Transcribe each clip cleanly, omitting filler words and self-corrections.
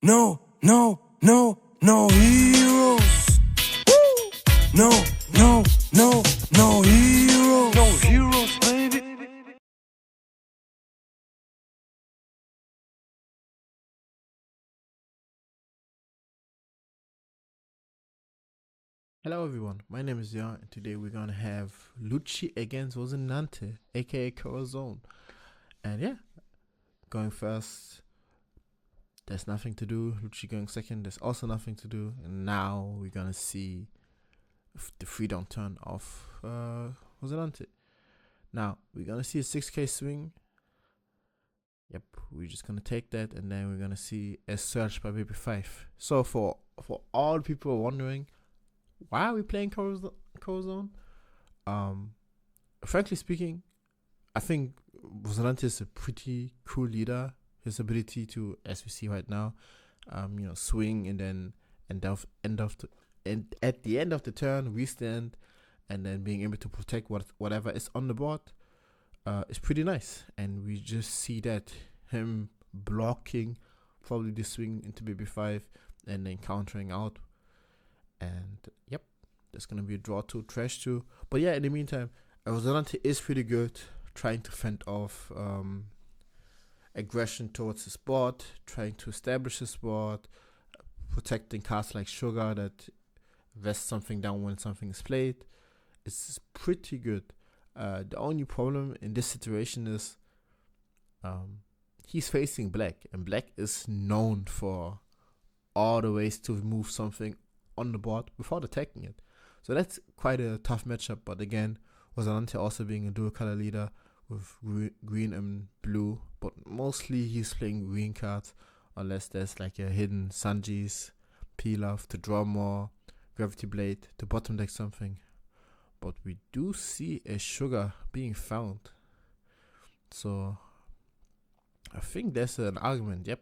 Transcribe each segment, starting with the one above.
No, no, no, no heroes. Woo! No, no, no, no heroes. No heroes, baby. Hello everyone, my name is Jan and today we're gonna have Lucci against Roscinante, aka Corazon. And yeah, going first, there's nothing to do. Lucci going second, there's also nothing to do. And now we're gonna see the freedom turn of Roscinante. Now we're gonna see a 6k swing. Yep, we're just gonna take that and then we're gonna see a search by baby 5. So for all people wondering, why are we playing Corazon? Frankly speaking, I think Roscinante is a pretty cool leader. His ability to, as we see right now, swing and then at the end of the turn, restand, and then being able to protect whatever is on the board, is pretty nice. And we just see that him blocking probably the swing into baby 5 and then countering out. And yep, there's gonna be a draw 2, trash 2. But yeah, in the meantime, Roscinante is pretty good trying to fend off aggression towards his board, trying to establish his board, protecting cards like Sugar that vest something down when something is played. It's pretty good. The only problem in this situation is he's facing Black, and Black is known for all the ways to remove something on the board without attacking it. So that's quite a tough matchup. But again, Roscinante also being a dual color leader with green and blue, but mostly he's playing green cards unless there's like a hidden Sanji's Pilaf to draw more, Gravity Blade to bottom deck something. But we do see a Sugar being found. So I think there's an argument, yep,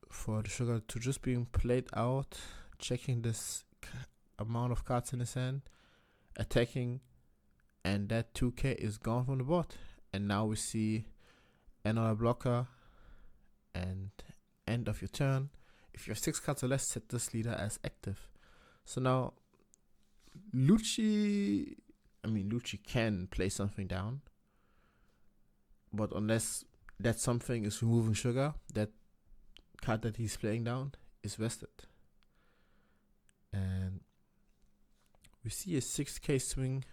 for the Sugar to just being played out, checking this amount of cards in his hand, attacking, and that 2k is gone from the board. And now we see another blocker and end of your turn. If you have 6 cards or less, set this leader as active. So now Lucci can play something down, but unless that something is removing Sugar, that card that he's playing down is vested. And we see a 6k swing.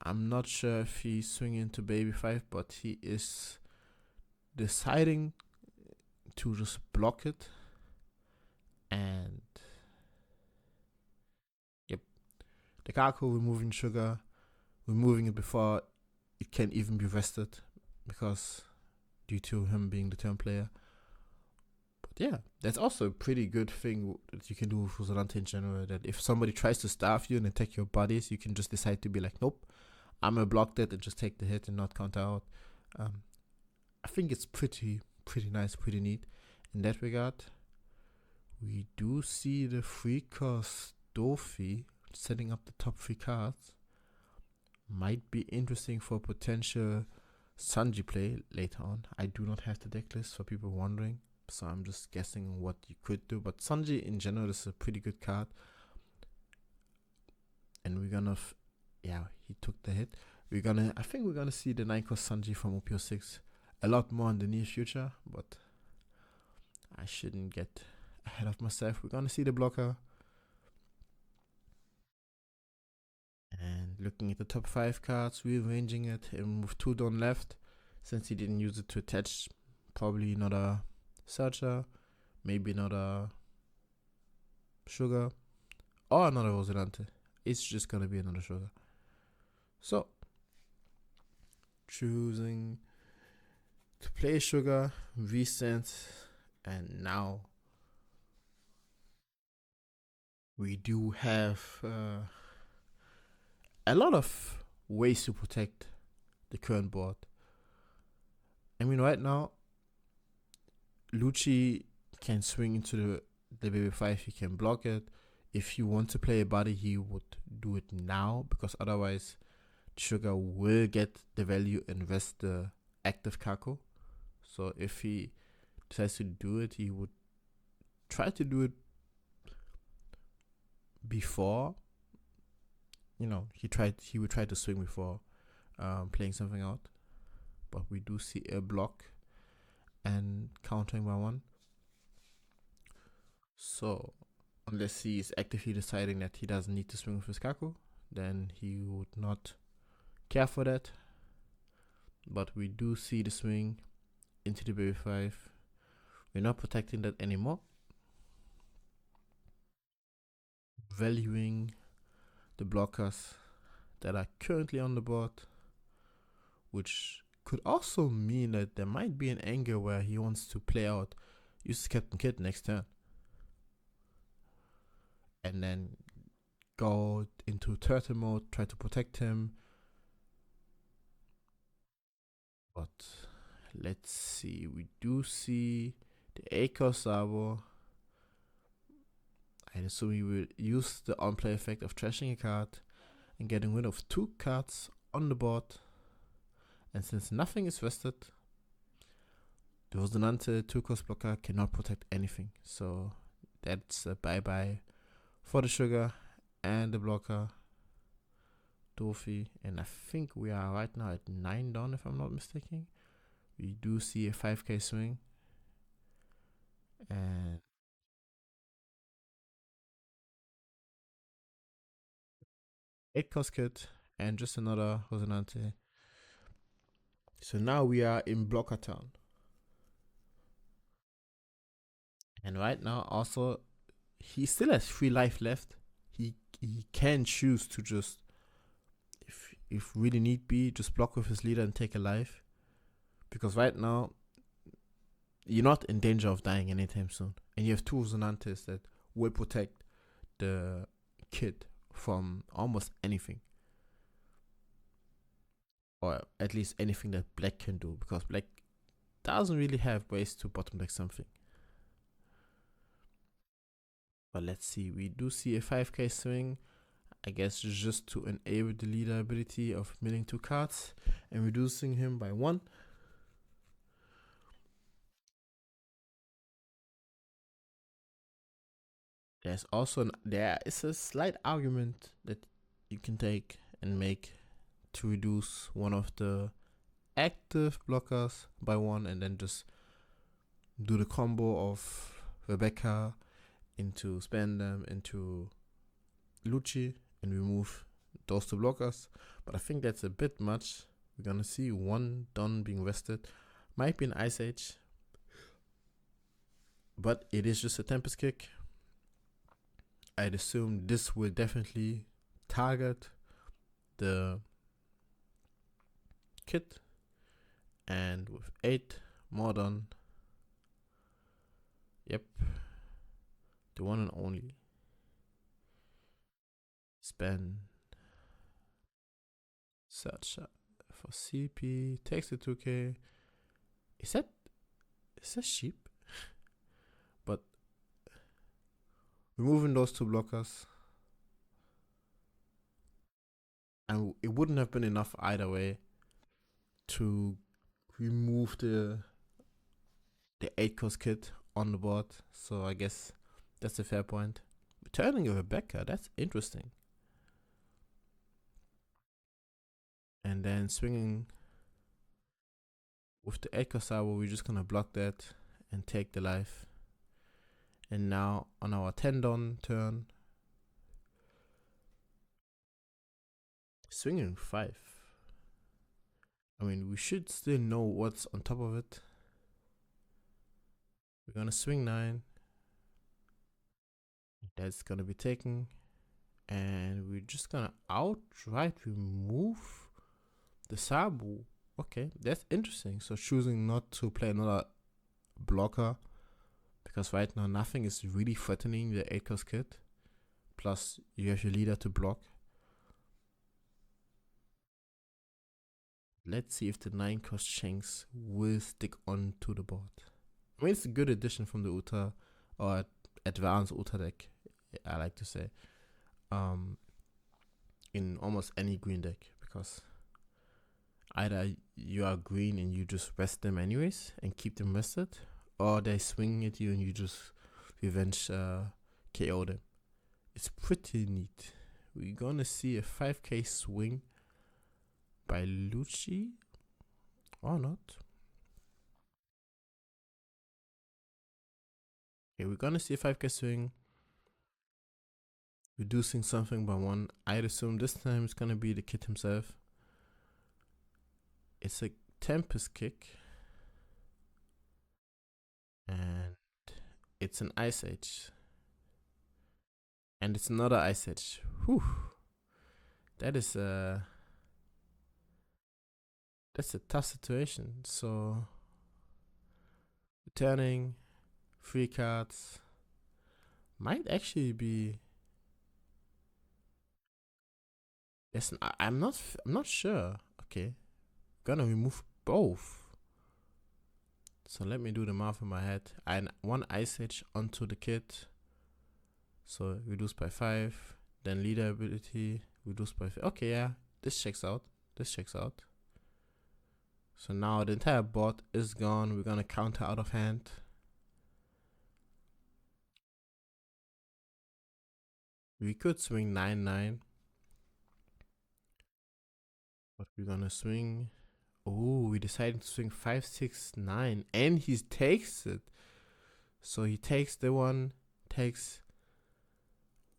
I'm not sure if he's swinging to baby 5, but he is deciding to just block it. And yep, the Kako removing Sugar, removing it before it can even be rested, because due to him being the turn player. But yeah, that's also a pretty good thing that you can do with Roscinante in general, that if somebody tries to starve you and attack your bodies, you can just decide to be like, nope, I'm gonna block that and just take the hit and not counter out. I think it's pretty nice, pretty neat in that regard. We do see the 3-cost Dofi setting up the top 3 cards. Might be interesting for potential Sanji play later on. I do not have the deck list for people wondering, so I'm just guessing what you could do. But Sanji in general is a pretty good card. And we're gonna, he took the hit. I think we're gonna see the 9-cost Sanji from OP06 a lot more in the near future, but I shouldn't get ahead of myself. We're gonna see the blocker. And looking at the top 5 cards, rearranging it and with 2 down left, since he didn't use it to attach, probably another Searcher, maybe another Sugar, or another Roscinante. It's just gonna be another Sugar. So, choosing to play Sugar, resend, and now we do have a lot of ways to protect the current board. I mean, right now, Lucci can swing into the baby 5, he can block it. If he wants to play a body, he would do it now, because otherwise Sugar will get the value and rest the active Kako. So if he decides to do it, he would tried to do it before. He would try to swing before playing something out. But we do see a block and countering by one. So unless he is actively deciding that he doesn't need to swing with his Kaku, then he would not care for that. But we do see the swing into the baby 5. We're not protecting that anymore. Valuing the blockers that are currently on the board, which could also mean that there might be an angle where he wants to play out, use Captain Kid next turn, and then go into turtle mode, try to protect him. But let's see, we do see the Akos Sabo. I assume he will use the on-play effect of trashing a card and getting rid of 2 cards on the board. And since nothing is vested, the Roscinante 2-cost blocker cannot protect anything. So that's a bye-bye for the sugar and the blocker, Tofi. And I think we are right now at 9 down, if I'm not mistaken. We do see a 5k swing. And eight cost kit and just another Roscinante. So now we are in blocker town. And right now also he still has 3 life left. He can choose to just, if really need be, just block with his leader and take a life. Because right now you're not in danger of dying anytime soon. And you have 2 Roscinantes that will protect the kid from almost anything. Or at least anything that black can do. Because black doesn't really have ways to bottom deck something. But let's see, we do see a 5k swing. I guess just to enable the leader ability of milling 2 cards and reducing him by 1. There is a slight argument that you can take and make to reduce one of the active blockers by 1 and then just do the combo of Rebecca into Spandam into Lucci and remove those 2 blockers. But I think that's a bit much. We're gonna see 1 done being vested. Might be an Ice Age, but it is just a Tempest kick. I'd assume this will definitely target the kit, and with 8 more done, yep, the one and only spend search for CP, takes the 2k. Is that sheep? But removing those 2 blockers, and it wouldn't have been enough either way to remove the 8-cost kit on the board. So I guess that's a fair point. Returning a Rebecca, that's interesting. And then swinging with the 8-cost Sabo, we're just gonna block that and take the life. And now on our 10 down turn, swinging 5. I mean, we should still know what's on top of it. We're gonna swing 9. That's gonna be taken. And we're just gonna outright remove the Sabu. Okay, that's interesting. So choosing not to play another blocker, because right now nothing is really threatening the 8-cost kit. Plus you have your leader to block. Let's see if the 9-cost Shanks will stick onto the board. I mean, it's a good addition from the Uta, or advanced Uta deck, I like to say, in almost any green deck, because either you are green and you just rest them anyways and keep them rested, or they swing at you and you just revenge KO'd him. It's pretty neat. We're gonna see a 5k swing by Lucci or not. Okay, we're gonna see a 5k swing, reducing something by 1. I'd assume this time it's gonna be the kid himself. It's a Tempest kick, and it's an Ice Edge, and it's another Ice Edge. Whew. That's a tough situation. So returning 3 cards might actually be. I'm not sure. Okay, gonna remove both. So let me do the math in my head. And 1 Ice Edge onto the kit. So reduced by 5. Then leader ability reduced by 5. Okay, yeah, this checks out. So now the entire board is gone. We're gonna counter out of hand. We could swing 9-9. But we're gonna swing. Oh, we decided to swing 5-6-9. And he takes it. So he takes the one, takes.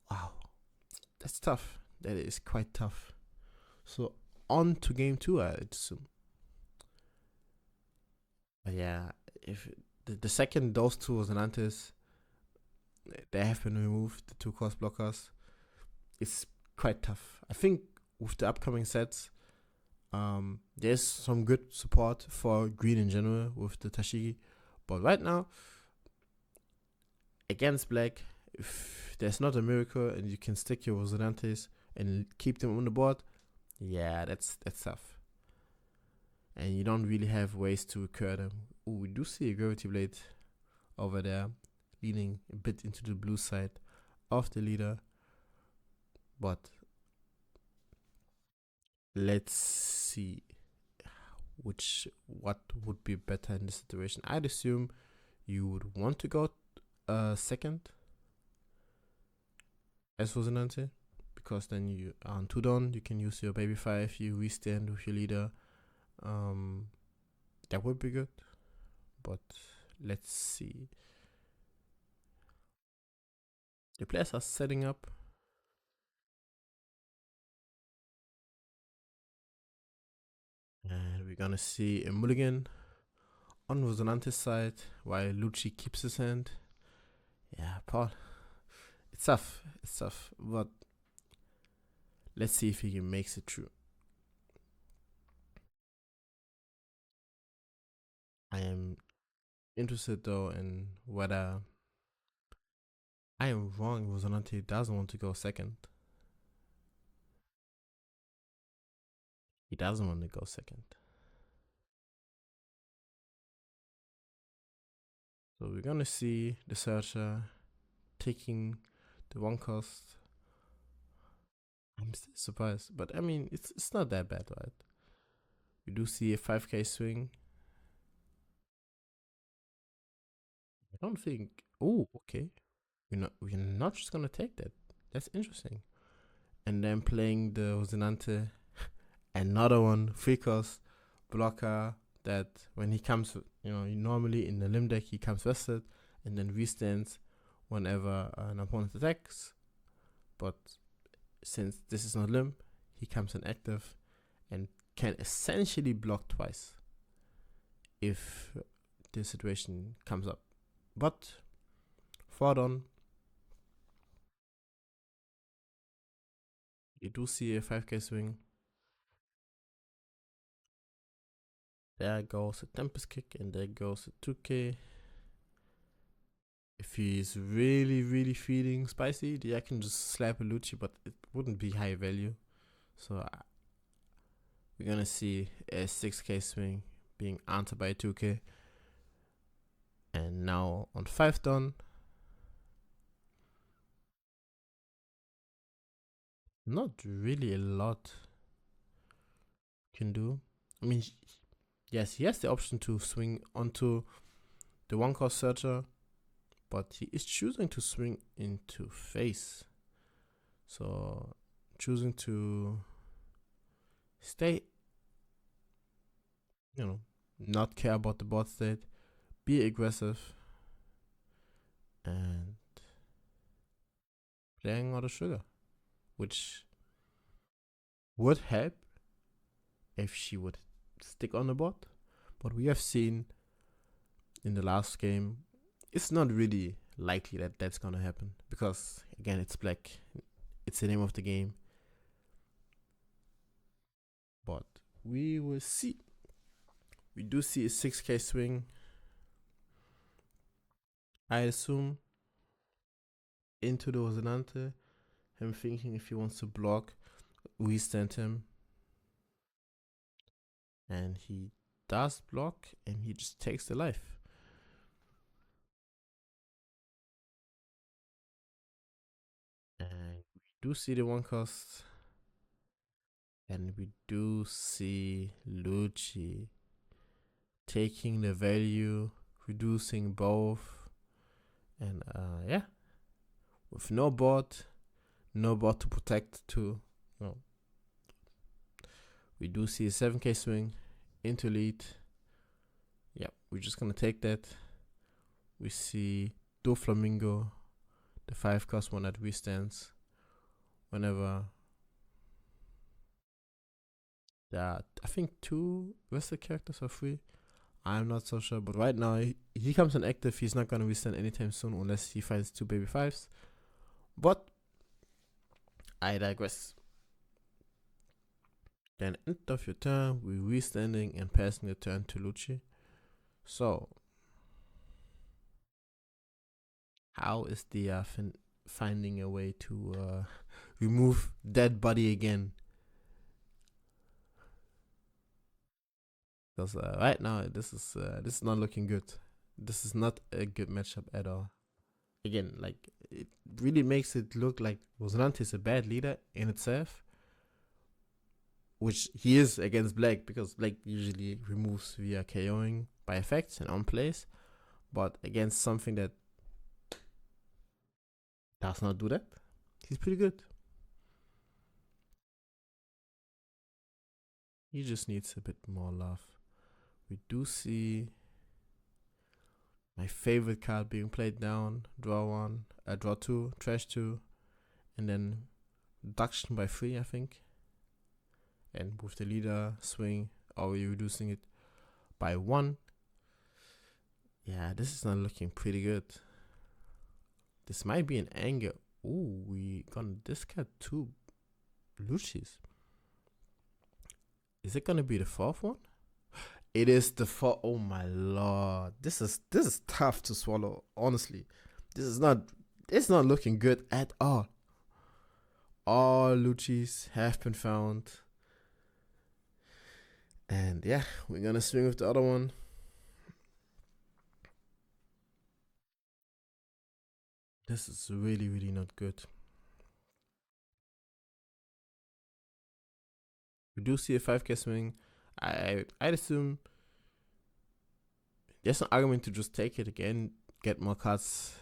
Wow. That's tough. That is quite tough. So on to game 2, I'd assume. But yeah, if the second those two Roscinantes, they have been removed, the 2 cost blockers, it's quite tough. I think with the upcoming sets, there's some good support for green in general with the Tashigi. But right now, against black, if there's not a miracle and you can stick your Roscinantes and keep them on the board, yeah, that's tough. And you don't really have ways to recur them. Oh, we do see a Gravity Blade over there, leaning a bit into the blue side of the leader. But let's see what would be better in this situation. I'd assume you would want to go second as Roscinante, because then you on 2 down, you can use your baby 5, you restand with your leader. That would be good. But let's see. The players are setting up. And we're gonna see a mulligan on Roscinante's side while Lucci keeps his hand. Yeah, Paul. It's tough. But let's see if he makes it through. I am interested though in whether I am wrong. Roscinante doesn't want to go second. He doesn't want to go second. So we're gonna see the searcher taking the 1 cost. I'm still surprised, but I mean it's not that bad, right? We do see a 5k swing. I don't think. Oh, okay. We're not just gonna take that. That's interesting. And then playing the Roscinante, another one, 3 cost blocker that when he comes, normally in the limb deck he comes vested and then restands whenever an opponent attacks. But since this is not limb, he comes in active and can essentially block twice if the situation comes up. But 4 down, you do see a 5k swing. There goes a Tempest kick, and there goes a 2k. If he's really, really feeling spicy, I can just slap a Lucci, but it wouldn't be high value. So we're gonna see a 6k swing being answered by a 2k. And now on 5 down, not really a lot can do. I mean, yes, he has the option to swing onto the 1 cost searcher, but he is choosing to swing into face. So choosing to stay, not care about the board state, be aggressive, and playing out of sugar, which would help if she would stick on the board. But we have seen in the last game, it's not really likely that that's gonna happen because again, it's black. It's the name of the game. But we will see. We do see a 6k swing. I assume into the Roscinante. Him thinking if he wants to block, we stand him. And he does block and he just takes the life. And we do see the one cost. And we do see Lucci taking the value, reducing both. And yeah, with no board to protect too. No. We do see a 7k swing into lead. Yeah, we're just gonna take that. We see Do Flamingo, the 5 cost one that withstands whenever that I think 2 vested characters are free. I'm not so sure, but right now he comes in active. He's not gonna withstand anytime soon unless he finds 2 baby 5s. But I digress. Then end of your turn, we restanding and passing the turn to Lucci. So how is DIYAR finding a way to remove dead body again? Because right now this is not looking good. This is not a good matchup at all. Again, like it really makes it look like Roscinante is a bad leader in itself, which he is against Black because Black usually removes via KOing by effects and on plays, but against something that does not do that, he's pretty good. He just needs a bit more love. We do see my favorite card being played down, draw 1, draw 2, trash 2, and then reduction by 3, I think. And with the leader swing, are we reducing it by 1? Yeah, this is not looking pretty good. This might be an anger. Ooh, we gonna discard 2 Luccis. Is it gonna be the 4th one? It is the 4th. Oh my lord, this is tough to swallow. Honestly, it's not looking good at all. All Luccis have been found. And yeah, we're gonna swing with the other one. This is really, really not good. We do see a 5k swing. I'd assume there's an argument to just take it again, get more cards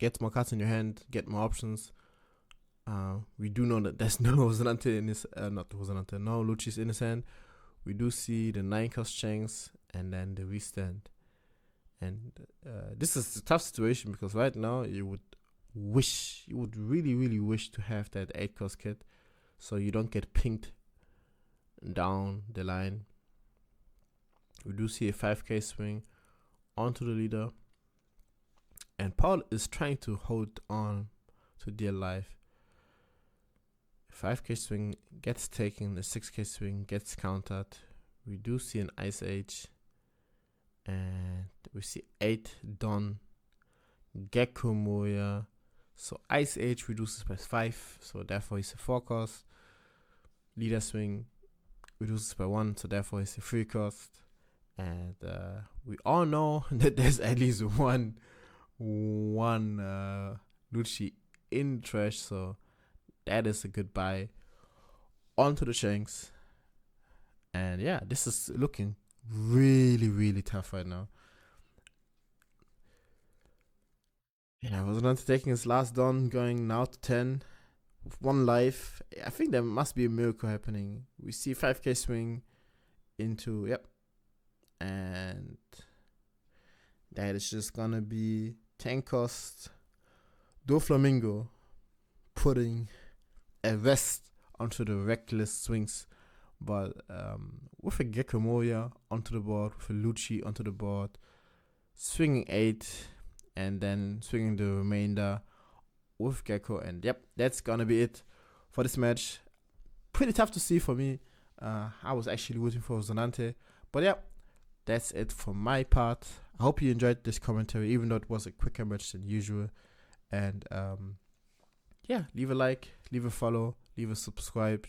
in your hand, get more options. We do know that there's no Roscinante in his, not Roscinante, no Lucci's in his hand. We do see the 9 cost Shanks and then the restand. And this is a tough situation because right now you would really, really wish to have that 8 cost kit so you don't get pinged down the line. We do see a 5k swing onto the leader. And Paul is trying to hold on to dear life. 5k swing gets taken, the 6k swing gets countered. We do see an Ice Age. And we see 8 done. Gecko Moya. So Ice Age reduces by 5, so therefore it's a 4 cost. Leader swing reduces by 1, so therefore it's a 3 cost. And we all know that there's at least one Lucci in trash, so that is a good buy. Onto the Shanks. And yeah, this is looking really, really tough right now. Yeah, Roscinante taking his last down, going now to 10 with 1 life. I think there must be a miracle happening. We see 5k swing into, yep. And that is just gonna be 10 cost. Doflamingo putting a vest onto the reckless swings. But with a Gecko Moya onto the board, with a Lucci onto the board, swinging 8, and then swinging the remainder with Gecko. And yep, that's gonna be it for this match. Pretty tough to see for me. I was actually rooting for Roscinante. But yeah, that's it for my part. I hope you enjoyed this commentary, even though it was a quicker match than usual. And yeah, leave a like, leave a follow, leave a subscribe,